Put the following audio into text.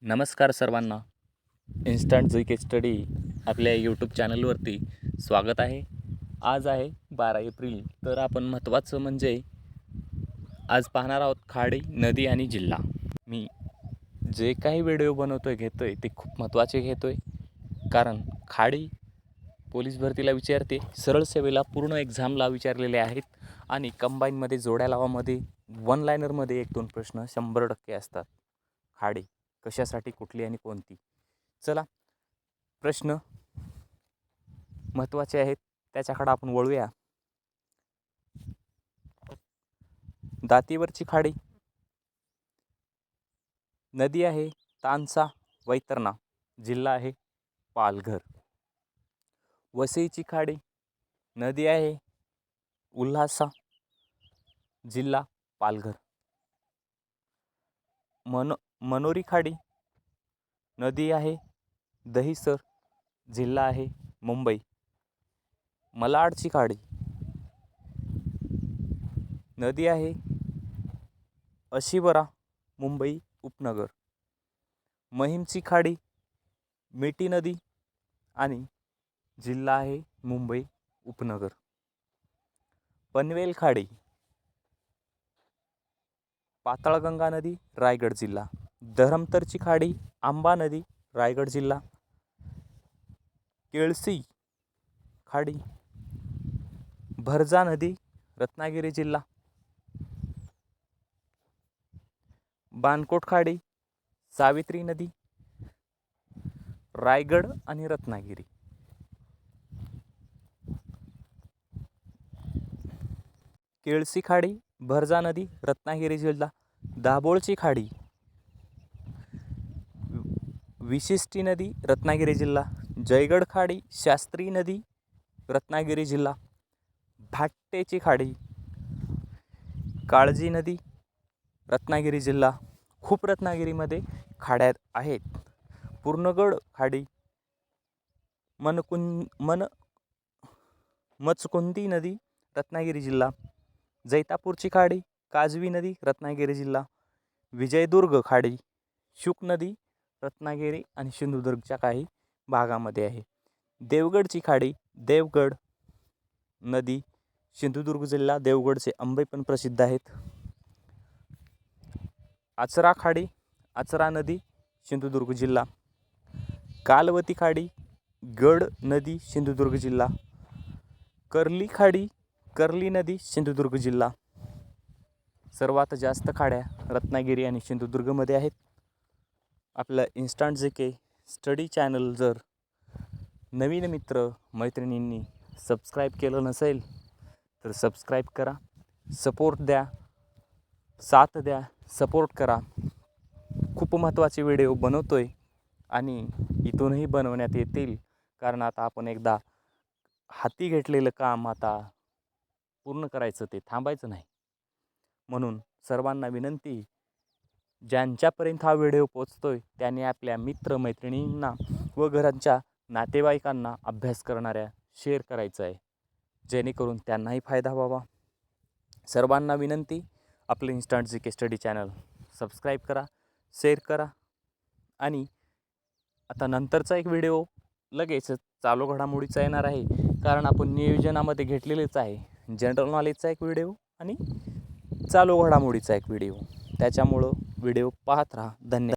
नमस्कार सर्वांना. इन्स्टंट जी के स्टडी आपल्या यूट्यूब चॅनलवरती स्वागत आहे. आज आहे 12 एप्रिल. तर आपण महत्त्वाचं म्हणजे आज पाहणार आहोत खाडी, नदी आणि जिल्हा. मी जे काही व्हिडिओ घेतो आहे ते खूप महत्त्वाचे घेतो आहे, कारण खाडी पोलीस भरतीला विचारते, सरळ सेवेला पूर्ण एक्झामला विचारलेले आहेत आणि कंबाईनमध्ये जोड्या लावामध्ये वन लायनरमध्ये 1-2 प्रश्न 100% असतात. खाडी कशासाठी, कुठली आणि कोणती. चला, प्रश्न महत्त्वाचे आहेत त्याच्याकडे आपण वळूया. दातीवरची खाडी. नदी आहे तानसा वैतरणा, जिल्हा आहे पालघर. वसईची खाडी. नदी आहे उल्हासा, जिल्हा पालघर. मनोरी खाडी. नदी आहे दहिसर, जिल्हा आहे मुंबई. malaडची खाडी. नदी आहे अशिवरा, मुंबई उपनगर. महिमची खाडी, मिठी नदी आणि जिल्हा आहे मुंबई उपनगर. पनवेल खाडी. पाताळगंगा नदी, रायगड जिल्हा. धरमतरची खाडी, आंबा नदी, रायगड जिल्हा. केळसी खाडी, भरजा नदी, रत्नागिरी जिल्हा. बाणकोट खाडी, सावित्री नदी, रायगड आणि रत्नागिरी. केळसी खाडी, भरजा नदी, रत्नागिरी जिल्हा. दाभोळची खाडी, विशिष्टी नदी, रत्नागिरी जिल्हा. जयगड खाडी, शास्त्री नदी, रत्नागिरी जिल्हा. भाट्टेची खाडी, काळजी नदी, रत्नागिरी जिल्हा. खूप रत्नागिरीमध्ये खाड्या आहेत. पूर्णगड खाडी, मचकुंदी नदी, रत्नागिरी जिल्हा. जैतापूरची खाडी, काजवी नदी, रत्नागिरी जिल्हा. विजयदुर्ग खाडी, शुक नदी, रत्नागिरी आणि सिंधुदुर्गच्या काही भागामध्ये आहे. देवगडची खाडी, देवगड नदी, सिंधुदुर्ग जिल्हा. देवगडचे आंबे पण प्रसिद्ध आहेत. आचरा खाडी, आचरा नदी, सिंधुदुर्ग जिल्हा. कालवती खाडी, गड नदी, सिंधुदुर्ग जिल्हा. कर्ली खाडी, कर्ली नदी, सिंधुदुर्ग जिल्हा. सर्वात जास्त खाड्या रत्नागिरी आणि सिंधुदुर्गमध्ये आहेत. आपलं इन्स्टंट जे के स्टडी चॅनल जर नवीन मित्र मैत्रिणींनी सबस्क्राईब केलं नसेल तर सबस्क्राईब करा, सपोर्ट द्या, साथ द्या, सपोर्ट करा. खूप महत्त्वाचे व्हिडिओ बनवतोय आणि इथूनही बनवण्यात येतील, कारण आता आपण एकदा हाती घेतलेलं काम आता पूर्ण करायचं, ते थांबायचं नाही. म्हणून सर्वांना विनंती, ज्यांच्यापर्यंत हा व्हिडिओ पोचतोय त्यांनी आपल्या मित्रमैत्रिणींना व घरांच्या नातेवाईकांना, अभ्यास करणाऱ्या शेअर करायचं आहे, जेणेकरून त्यांनाही फायदा व्हावा. सर्वांना विनंती, आपलं इन्स्टंट जी के स्टडी चॅनल सबस्क्राईब करा, शेअर करा. आणि आता नंतरचा एक व्हिडिओ लगेच चालू घडामोडीचा येणार आहे, कारण आपण नियोजनामध्ये घेतलेलेच आहे. जनरल नॉलेजचा एक व्हिडिओ आणि चालू घडामोडीचा एक व्हिडिओ, त्याच्यामुळं व्हिडिओ पाहत राहा. धन्यवाद.